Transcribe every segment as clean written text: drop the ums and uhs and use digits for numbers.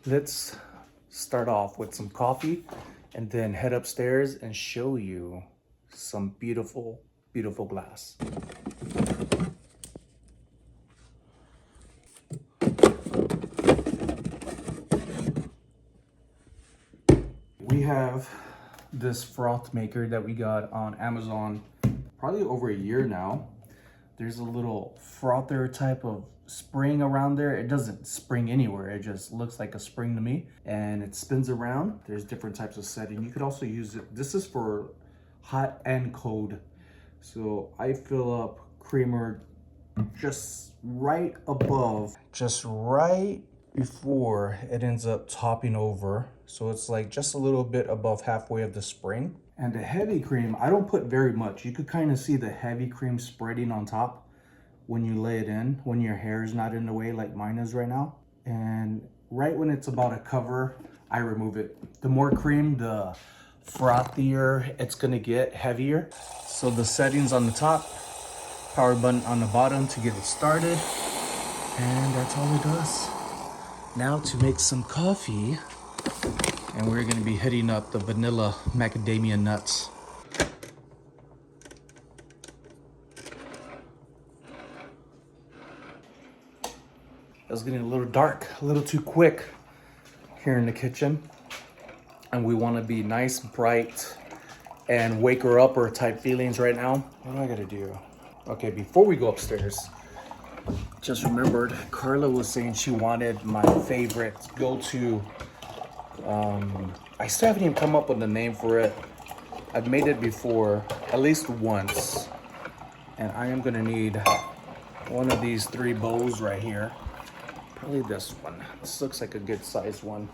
Let's start off with some coffee and then head upstairs and show you some beautiful, beautiful glass. We have this froth maker that we got on Amazon probably over a year now. There's a little frother type of spring around there. It doesn't spring anywhere. It just looks like a spring to me, and it spins around. There's different types of setting. You could also use it. This is for hot and cold. So I fill up creamer just right above, just right before it ends up topping over. So it's like just a little bit above halfway of the spring. And the heavy cream, I don't put very much. You could kind of see the heavy cream spreading on top when you lay it in, when your hair is not in the way like mine is right now. And right when it's about to cover, I remove it. The more cream, the frothier it's gonna get, heavier. So the settings on the top, power button on the bottom to get it started. And that's all it does. Now to make some coffee, and we're gonna be hitting up the vanilla macadamia nuts. It's getting a little dark, a little too quick here in the kitchen. And we wanna be nice, bright, and wake her upper type feelings right now. What do I gotta do? Okay, before we go upstairs, just remembered Carla was saying she wanted my favorite go-to. I still haven't even come up with a name for it. I've made it before, at least once. And I am gonna need one of these 3 bowls right here. Probably this one. This looks like a good sized one.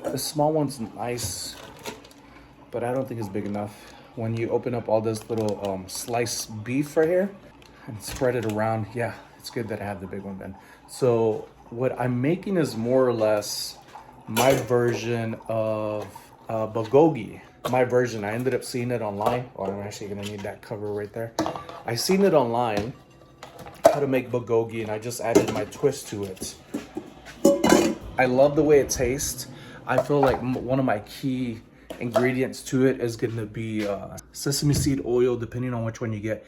The small one's nice, but I don't think it's big enough. When you open up all this little sliced beef right here and spread it around, yeah, it's good that I have the big one then. So what I'm making is more or less my version of Bulgogi. My version, I ended up seeing it online. Oh, I'm actually gonna need that cover right there. I seen it online, how to make Bulgogi, and I just added my twist to it. I love the way it tastes. I feel like one of my key ingredients to it is gonna be sesame seed oil, depending on which one you get.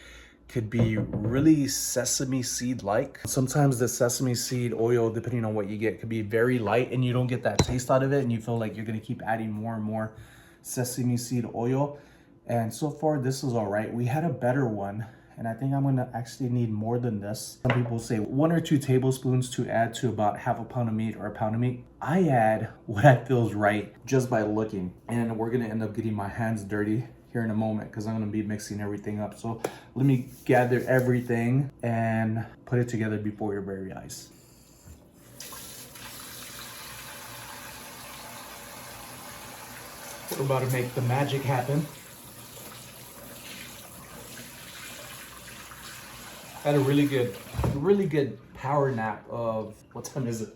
Could be really sesame seed like. Sometimes the sesame seed oil, depending on what you get, could be very light and you don't get that taste out of it, and you feel like you're gonna keep adding more and more sesame seed oil. And so far this is all right. We had a better one, and I think I'm gonna actually need more than this. Some people say 1 or 2 tablespoons to add to about half a pound of meat or a pound of meat. I add what I feel is right just by looking, and we're gonna end up getting my hands dirty here in a moment because I'm gonna be mixing everything up. So let me gather everything and put it together before your very eyes. We're about to make the magic happen. Had a really good power nap of, what time is it?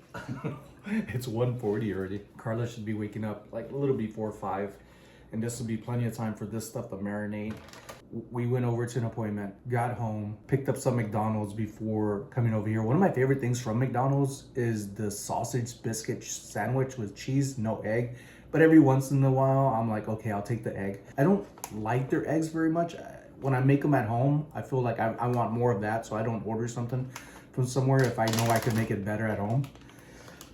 It's 1:40 already. Carla should be waking up like a little before 5. And this will be plenty of time for this stuff to marinate. We went over to an appointment, got home, picked up some McDonald's before coming over here. One of my favorite things from McDonald's is the sausage biscuit sandwich with cheese, no egg. But every once in a while, I'm like, okay, I'll take the egg. I don't like their eggs very much. When I make them at home, I feel like I want more of that, so I don't order something from somewhere if I know I can make it better at home.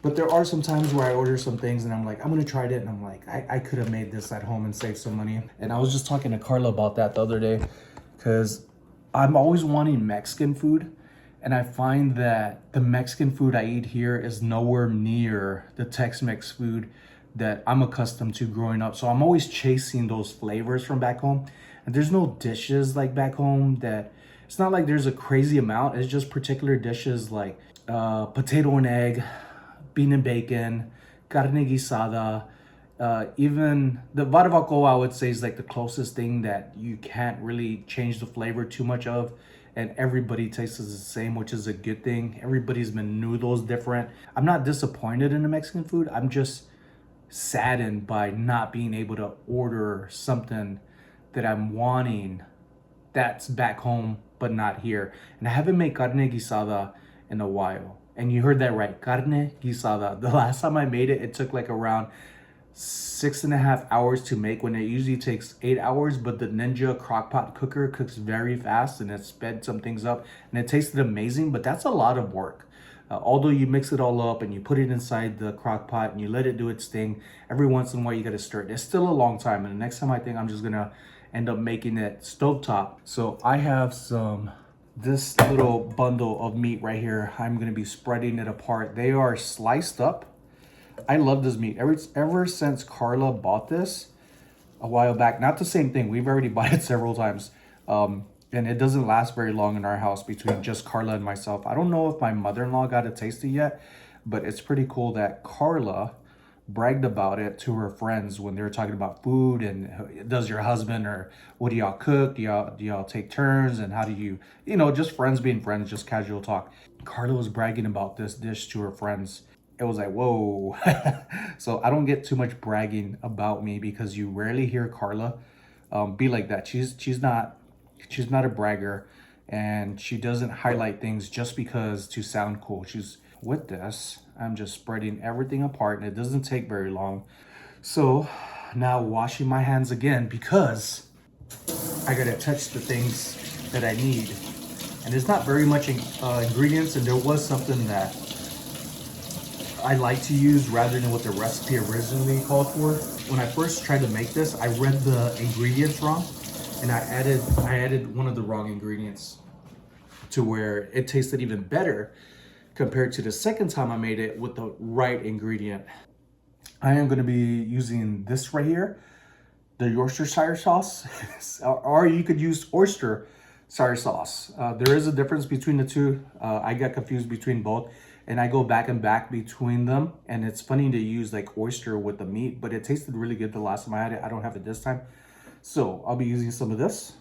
But there are some times where I order some things and I'm like, I'm gonna try it, and I'm like, I could have made this at home and saved some money. And I was just talking to Carla about that the other day, because I'm always wanting Mexican food, and I find that the Mexican food I eat here is nowhere near the Tex-Mex food that I'm accustomed to growing up. So I'm always chasing those flavors from back home. And there's no dishes like back home that, it's not like there's a crazy amount. It's just particular dishes like potato and egg, bean and bacon, carne guisada. Even the barbacoa, I would say, is like the closest thing that you can't really change the flavor too much of. And everybody tastes the same, which is a good thing. Everybody's menudo is different. I'm not disappointed in the Mexican food. I'm just saddened by not being able to order something that I'm wanting that's back home but not here. And I haven't made carne guisada in a while. And you heard that right, carne guisada. The last time I made it, it took like around 6.5 hours to make, when it usually takes 8 hours. But the Ninja crockpot cooker cooks very fast, and it sped some things up, and it tasted amazing. But that's a lot of work. Although you mix it all up and you put it inside the crock pot and you let it do its thing, every once in a while you got to stir it. It's still a long time. And the next time I think I'm just going to end up making it stovetop. So I have this little bundle of meat right here. I'm going to be spreading it apart. They are sliced up. I love this meat. Ever since Carla bought this a while back, not the same thing. We've already bought it several times. And it doesn't last very long in our house between just Carla and myself. I don't know if my mother-in-law got to taste it yet, but it's pretty cool that Carla bragged about it to her friends when they were talking about food and does your husband, or what do y'all cook? Do y'all take turns? And how do you know, just friends being friends, just casual talk. Carla was bragging about this dish to her friends. It was like, whoa. So I don't get too much bragging about me, because you rarely hear Carla be like that. She's not a bragger, and she doesn't highlight things just because to sound cool. With this, I'm just spreading everything apart, and it doesn't take very long. So now washing my hands again, because I gotta touch the things that I need. And there's not very much ingredients, and there was something that I like to use rather than what the recipe originally called for. When I first tried to make this, I read the ingredients wrong, and I added one of the wrong ingredients to where it tasted even better compared to the second time I made it with the right ingredient. I am going to be using this right here, the Yorkshire sauce, or you could use oyster sauce. There is a difference between the two. I got confused between both, and I go back and back between them. And it's funny to use like oyster with the meat, but it tasted really good the last time I had it. I don't have it this time. So I'll be using some of this.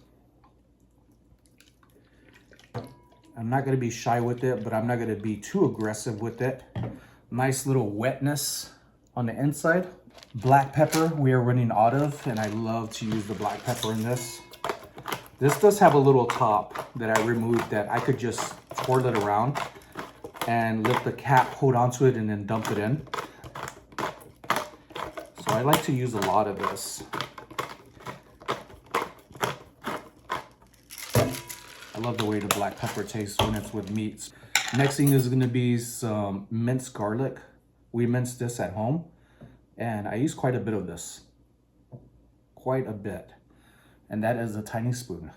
I'm not going to be shy with it, but I'm not going to be too aggressive with it. Nice little wetness on the inside. Black pepper we are running out of, and I love to use the black pepper in this. This does have a little top that I removed that I could just twirl it around and let the cap hold onto it and then dump it in. So I like to use a lot of this. I love the way the black pepper tastes when it's with meats. Next thing is going to be some minced garlic. We minced this at home, and I use quite a bit of this. Quite a bit. And that is a tiny spoon.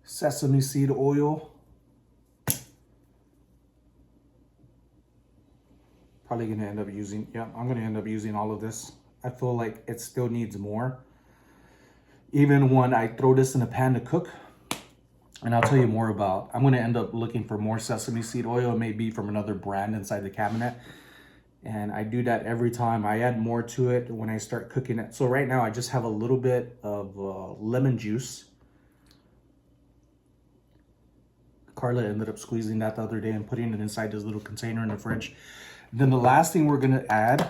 Sesame seed oil. Probably going to end up using, I'm going to end up using all of this. I feel like it still needs more. Even when I throw this in a pan to cook, and I'll tell you more about, I'm going to end up looking for more sesame seed oil, maybe from another brand inside the cabinet. And I do that every time. I add more to it when I start cooking it. So right now I just have a little bit of lemon juice. Carla ended up squeezing that the other day and putting it inside this little container in the fridge. Then the last thing we're going to add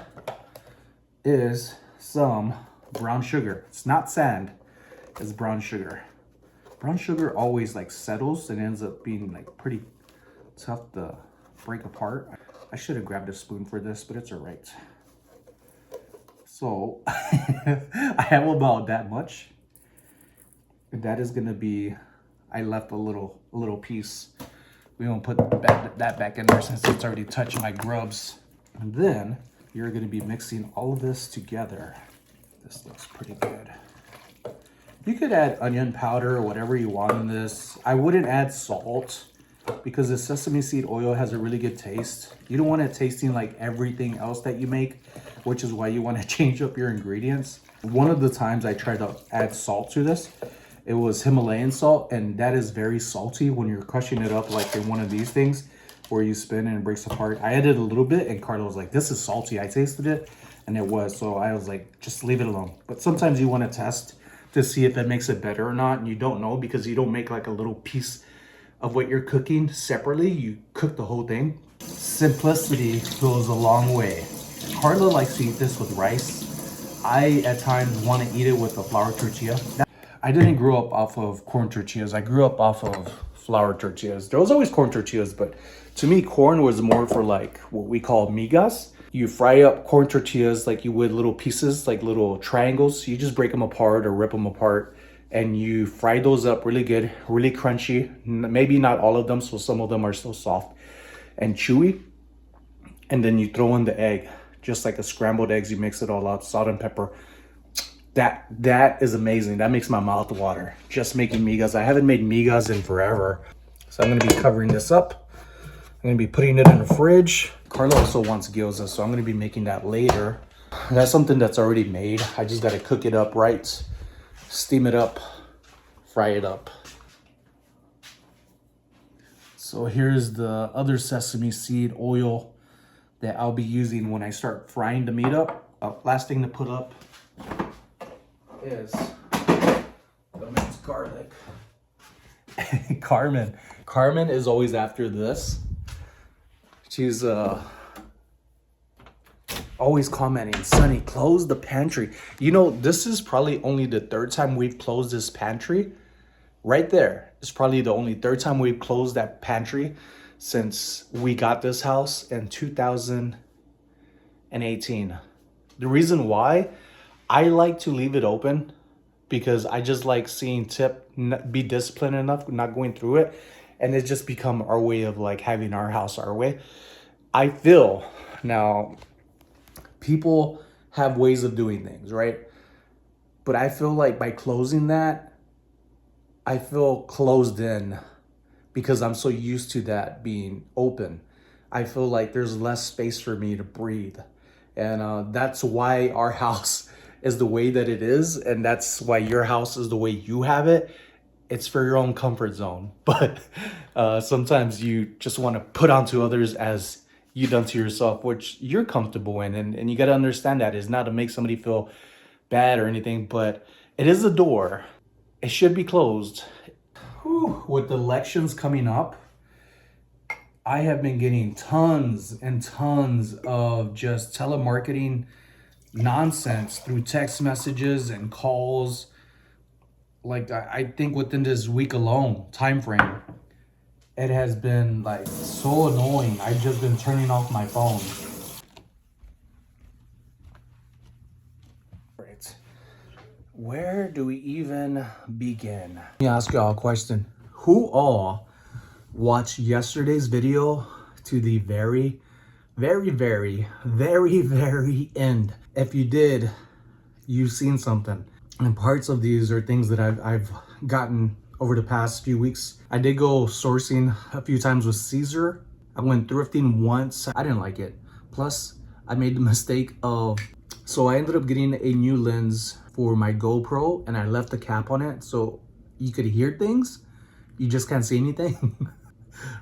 is some brown sugar. It's not sand, it's brown sugar. Brown sugar always like settles and ends up being like pretty tough to break apart. I should have grabbed a spoon for this, but it's all right. So I have about that much. And that is gonna be, I left a little piece. We won't put that back in there since it's already touched my grubs. And then you're gonna be mixing all of this together. This looks pretty good. You could add onion powder or whatever you want in this. I wouldn't add salt because the sesame seed oil has a really good taste. You don't want it tasting like everything else that you make, which is why you want to change up your ingredients. One of the times I tried to add salt to this, it was Himalayan salt, and that is very salty when you're crushing it up like in one of these things where you spin and it breaks apart. I added a little bit and Carla was like, this is salty. I tasted it and it was, so I was like, just leave it alone. But sometimes you want to test to see if it makes it better or not, and you don't know because you don't make like a little piece of what you're cooking separately. You cook the whole thing. Simplicity goes a long way. Carla likes to eat this with rice. I at times want to eat it with a flour tortilla. I didn't grow up off of corn tortillas. I grew up off of flour tortillas. There was always corn tortillas, but to me, corn was more for like what we call migas. You fry up corn tortillas like you would little pieces, like little triangles. You just break them apart or rip them apart, and you fry those up really good, really crunchy. Maybe not all of them, so some of them are still soft and chewy. And then you throw in the egg, just like a scrambled eggs. You mix it all up, salt and pepper. That is amazing. That makes my mouth water. Just making migas. I haven't made migas in forever, so I'm gonna be covering this up. I'm gonna be putting it in the fridge. Carla also wants gyoza, so I'm gonna be making that later. That's something that's already made. I just gotta cook it up right, steam it up, fry it up. So here's the other sesame seed oil that I'll be using when I start frying the meat up. Last thing to put up is the minced garlic. Carmen is always after this. She's always commenting, Sonny, close the pantry. You know, this is probably only the third time we've closed this pantry. Right there is probably the only third time we've closed that pantry since we got this house in 2018. The reason why, I like to leave it open because I just like seeing Tip be disciplined enough, not going through it. And it's just become our way of like having our house our way. I feel now people have ways of doing things, right? But I feel like by closing that, I feel closed in because I'm so used to that being open. I feel like there's less space for me to breathe. And that's why our house is the way that it is. And that's why your house is the way you have it. It's for your own comfort zone. But sometimes you just want to put onto others as you done to yourself, which you're comfortable in. And you got to understand that. It's not to make somebody feel bad or anything, but it is a door. It should be closed. Whew. With the elections coming up, I have been getting tons and tons of just telemarketing nonsense through text messages and calls. Like I think within this week alone time frame, it has been like so annoying. I've just been turning off my phone. Right. Where do we even begin? Let me ask y'all a question. Who all watched yesterday's video to the very end? If you did, you've seen something. And parts of these are things that I've gotten over the past few weeks. I did go sourcing a few times with Caesar. I went thrifting once. I didn't like it. Plus, I made the mistake of, so I ended up getting a new lens for my GoPro and I left the cap on it so you could hear things. You just can't see anything.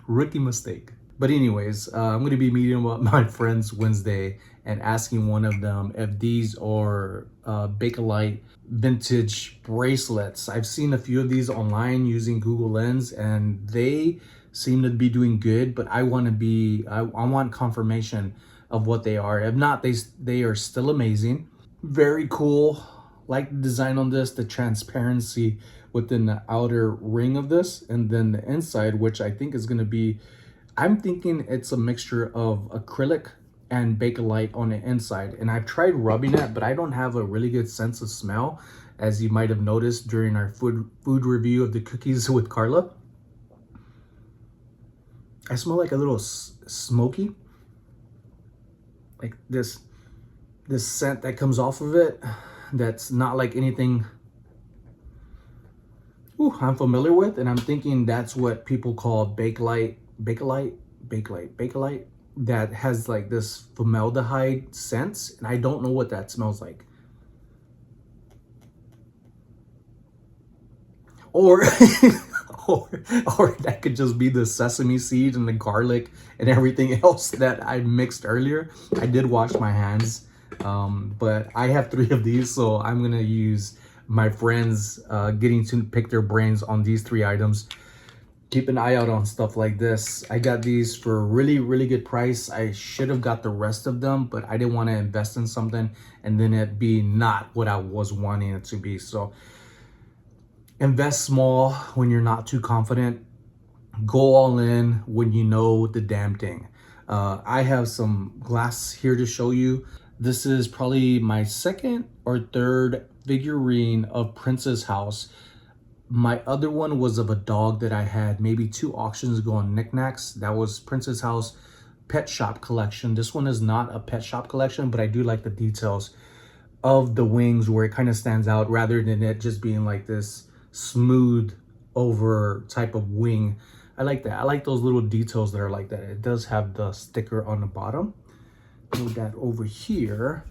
Rookie mistake. But anyways, I'm going to be meeting with my friends Wednesday and asking one of them if these are Bakelite vintage bracelets. I've seen a few of these online using Google Lens and they seem to be doing good, but I want confirmation of what they are. If not, they are still amazing. Very cool. Like the design on this, the transparency within the outer ring of this, and then the inside, which I think is going to be, I'm thinking it's a mixture of acrylic and Bakelite on the inside. And I've tried rubbing it, but I don't have a really good sense of smell, as you might have noticed during our food review of the cookies with Carla. I smell like a little smoky, like this scent that comes off of it that's not like anything I'm familiar with, and I'm thinking that's what people call Bakelite, that has like this formaldehyde scent, and I don't know what that smells like. Or or that could just be the sesame seed and the garlic and everything else that I mixed earlier. I did wash my hands, but I have 3 of these, so I'm gonna use my friends getting to pick their brains on these 3 items. Keep an eye out on stuff like this. I got these for a really good price. I should have got the rest of them, but I didn't want to invest in something and then it be not what I was wanting it to be. So invest small when you're not too confident. Go all in when you know the damn thing. I have some glass here to show you. This is probably my second or third figurine of Princess House. My other one was of a dog that I had maybe 2 auctions ago on Knickknacks. That was Princess House Pet Shop Collection. This one is not a pet shop collection, but I do like the details of the wings where it kind of stands out rather than it just being like this smooth over type of wing. I like that. I like those little details that are like that. It does have the sticker on the bottom. Move that over here.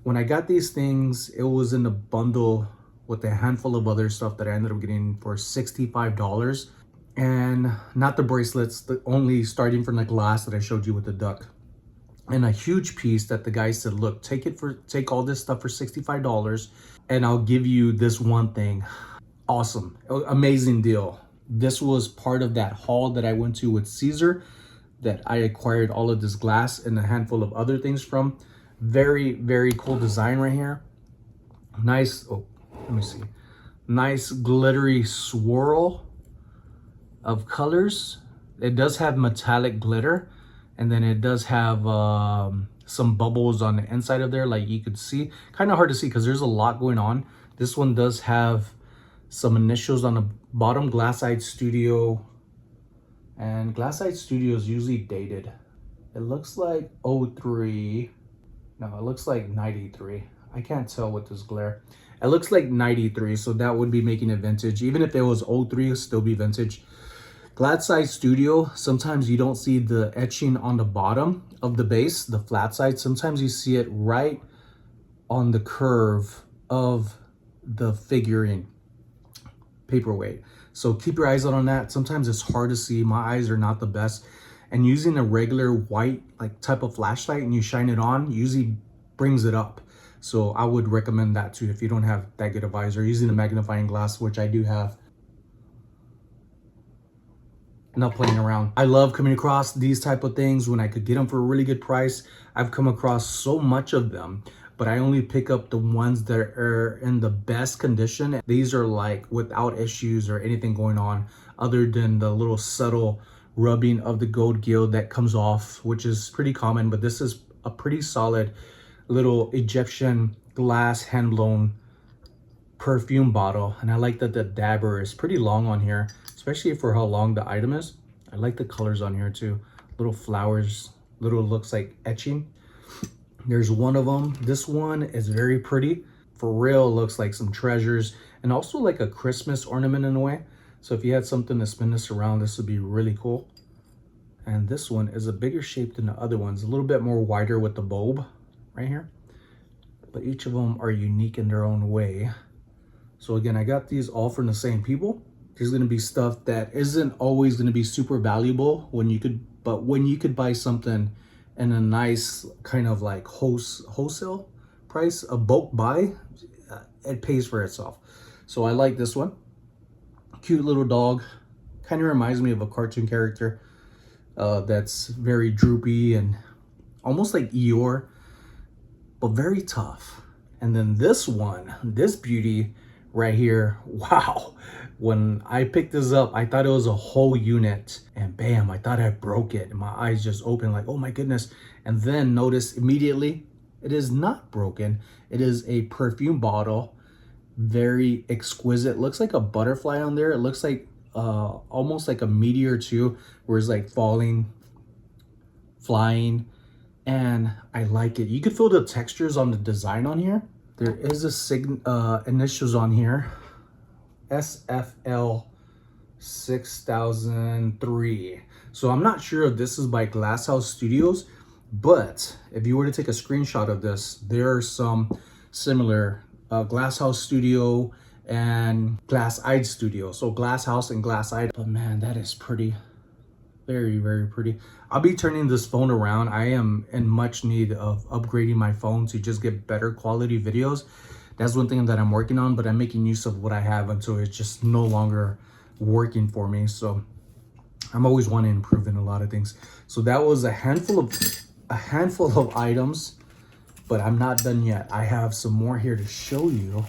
When I got these things, it was in a bundle with a handful of other stuff that I ended up getting for $65. And not the bracelets, the only starting from the glass that I showed you with the duck. And a huge piece that the guy said, look, take all this stuff for $65 and I'll give you this one thing. Awesome, amazing deal. This was part of that haul that I went to with Caesar that I acquired all of this glass and a handful of other things from. Very, very cool design right here. Nice, oh, let me see. Nice glittery swirl of colors. It does have metallic glitter, and then it does have some bubbles on the inside of there, like you could see. Kind of hard to see because there's a lot going on. This one does have some initials on the bottom, Glassite Studio, and Glassite Studio is usually dated. It looks like 03. No, it looks like 93. I can't tell with this glare. It looks like 93, so that would be making it vintage. Even if it was 03, it'd still be vintage. Glassite Studio, sometimes you don't see the etching on the bottom of the base, the flat side. Sometimes you see it right on the curve of the figurine paperweight. So keep your eyes out on that. Sometimes it's hard to see. My eyes are not the best. And using a regular white like type of flashlight and you shine it on usually brings it up. So I would recommend that too if you don't have that good of eyes, or using a magnifying glass, which I do have. Not playing around. I love coming across these type of things when I could get them for a really good price. I've come across so much of them, but I only pick up the ones that are in the best condition. These are like without issues or anything going on other than the little subtle rubbing of the gold gill that comes off, which is pretty common, but this is a pretty solid little Egyptian glass hand blown perfume bottle. And I like that the dabber is pretty long on here, especially for how long the item is. I like the colors on here too. Little flowers, little looks like etching. There's one of them. This one is very pretty. For real, looks like some treasures and also like a Christmas ornament in a way. So if you had something to spin this around, this would be really cool. And this one is a bigger shape than the other ones, a little bit more wider with the bulb right here. But each of them are unique in their own way. So again, I got these all from the same people. There's gonna be stuff that isn't always gonna be super valuable when you could buy something in a nice kind of like wholesale price, a bulk buy, it pays for itself. So I like this one. Cute little dog, kind of reminds me of a cartoon character that's very droopy and almost like Eeyore, but very tough. And then this one, this beauty right here, wow. When I picked this up, I thought it was a whole unit, and bam, I thought I broke it. And my eyes just opened like, oh my goodness. And then notice immediately, it is not broken. It is a perfume bottle, very exquisite. Looks like a butterfly on there. It looks like almost like a meteor too, where it's like falling, flying. And I like it. You can feel the textures on the design on here. There is a initials on here, SFL 6003. So I'm not sure if this is by Glasshouse Studios, but if you were to take a screenshot of this, there are some similar Glasshouse Studio and Glass-Eyed Studio. So Glasshouse and Glass-Eyed. But man, that is pretty. Very, very pretty. I'll be turning this phone around. I am in much need of upgrading my phone to just get better quality videos. That's one thing that I'm working on, but I'm making use of what I have until it's just no longer working for me. So I'm always wanting to improve in a lot of things. So that was a handful of items, but I'm not done yet. I have some more here to show you.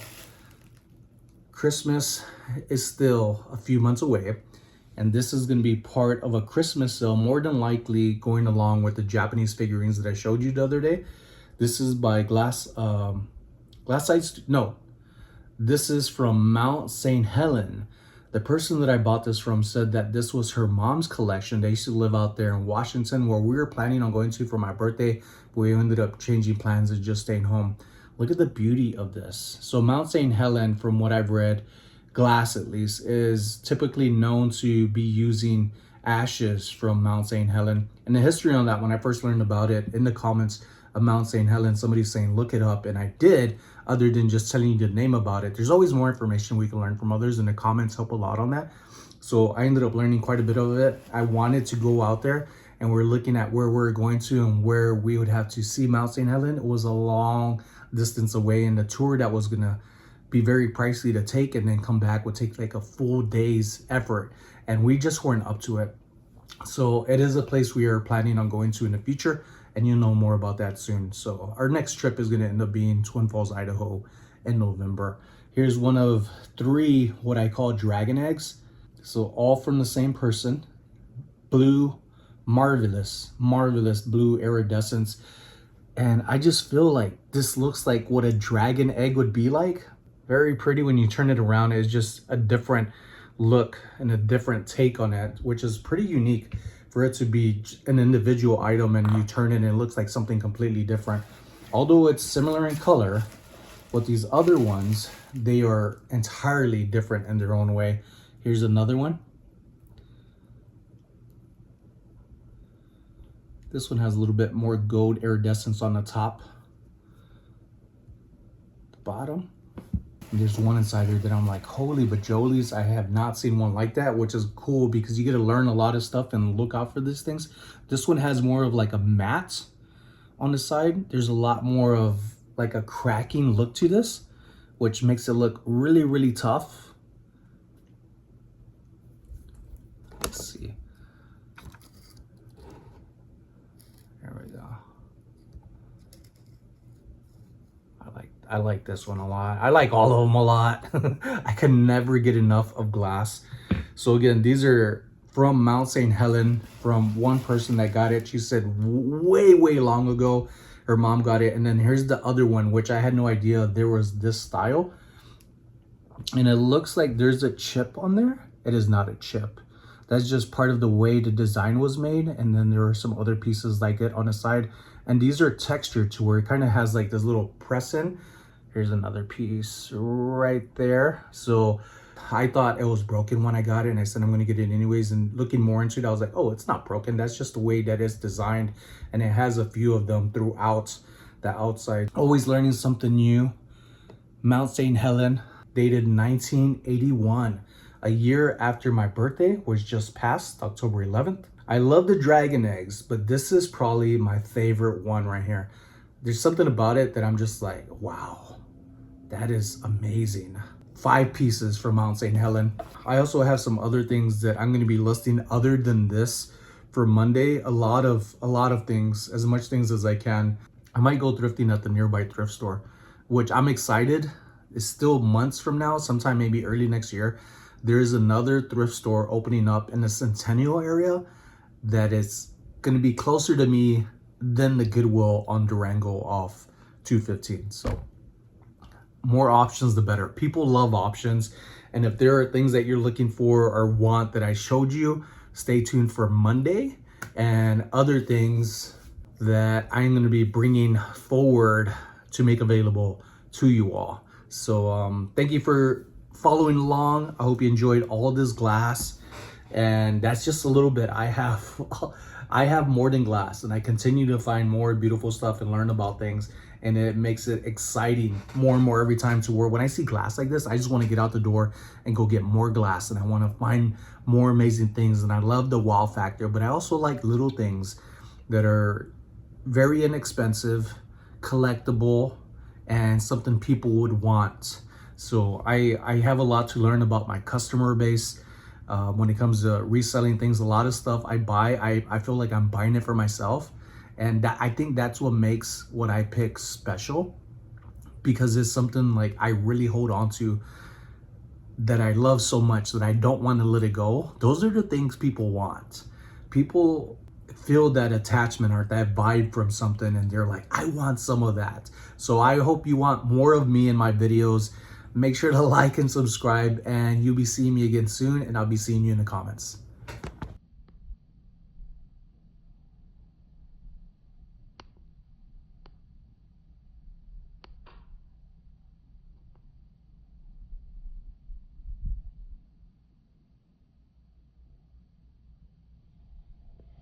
Christmas is still a few months away. And this is going to be part of a Christmas sale, more than likely going along with the Japanese figurines that I showed you the other day. This is by this is from Mount St. Helen. The person that I bought this from said that this was her mom's collection. They used to live out there in Washington, where we were planning on going to for my birthday, but we ended up changing plans and just staying home. Look at the beauty of this. So Mount St. Helen, from what I've read, glass at least, is typically known to be using ashes from Mount St. Helen. And the history on that, when I first learned about it, in the comments of Mount St. Helen, somebody's saying look it up, and I did, other than just telling you the name about it. There's always more information we can learn from others, and the comments help a lot on that. So I ended up learning quite a bit of it. I wanted to go out there, and we're looking at where we're going to and where we would have to see Mount St. Helen. It was a long distance away, and the tour that was gonna be very pricey to take and then come back would take like a full day's effort, and we just weren't up to it. So it is a place we are planning on going to in the future, and you'll know more about that soon. So our next trip is going to end up being Twin Falls, Idaho in November. Here's one of 3 what I call dragon eggs. So all from the same person. Blue, marvelous blue iridescence. And I just feel like this looks like what a dragon egg would be like. Very pretty. When you turn it around, it's just a different look and a different take on it, which is pretty unique for it to be an individual item, and you turn it and it looks like something completely different. Although it's similar in color, with these other ones, they are entirely different in their own way. Here's another one. This one has a little bit more gold iridescence on the top, the bottom. And there's one inside here that I'm like, holy bajolies, I have not seen one like that, which is cool because you get to learn a lot of stuff and look out for these things. This one has more of like a matte on the side. There's a lot more of like a cracking look to this, which makes it look really, really tough. Let's see. There we go. I like this one a lot. I like all of them a lot. I can never get enough of glass. So again, these are from Mount St. Helen, from one person that got it. She said way long ago her mom got it. And then here's the other one, which I had no idea there was this style. And it looks like there's a chip on there. It is not a chip. That's just part of the way the design was made. And then there are some other pieces like it on the side. And these are textured to where it kind of has like this little press in. Here's another piece right there. So I thought it was broken when I got it, and I said I'm going to get it anyways. And looking more into it, I was like, oh, it's not broken. That's just the way that it's designed. And it has a few of them throughout the outside. Always learning something new. Mount St. Helen, dated 1981. A year after my birthday, was just passed, October 11th. I love the dragon eggs, but this is probably my favorite one right here. There's something about it that I'm just like, wow. That is amazing. 5 pieces from Mount St. Helen. I also have some other things that I'm going to be listing other than this for Monday. A lot of things, as much things as I can. I might go thrifting at the nearby thrift store, which I'm excited. It's still months from now, sometime maybe early next year. There's another thrift store opening up in the Centennial area that is going to be closer to me than the Goodwill on Durango off 215. So more options, the better. People love options. And if there are things that you're looking for or want that I showed you, stay tuned for Monday, and other things that I'm going to be bringing forward to make available to you all. So thank you for following along. I hope you enjoyed all this glass. And that's just a little bit. I have more than glass, and I continue to find more beautiful stuff and learn about things, and it makes it exciting more and more every time, to where when I see glass like this, I just want to get out the door and go get more glass, and I want to find more amazing things. And I love the wow factor, but I also like little things that are very inexpensive, collectible, and something people would want. So I have a lot to learn about my customer base. When it comes to reselling things, a lot of stuff I buy, I feel like I'm buying it for myself. And I think that's what makes what I pick special, because it's something like I really hold on to that I love so much that I don't want to let it go, those are the things people want. People feel that attachment or that vibe from something and they're like, I want some of that. So I hope you want more of me in my videos. Make sure to like and subscribe, and you'll be seeing me again soon, and I'll be seeing you in the comments.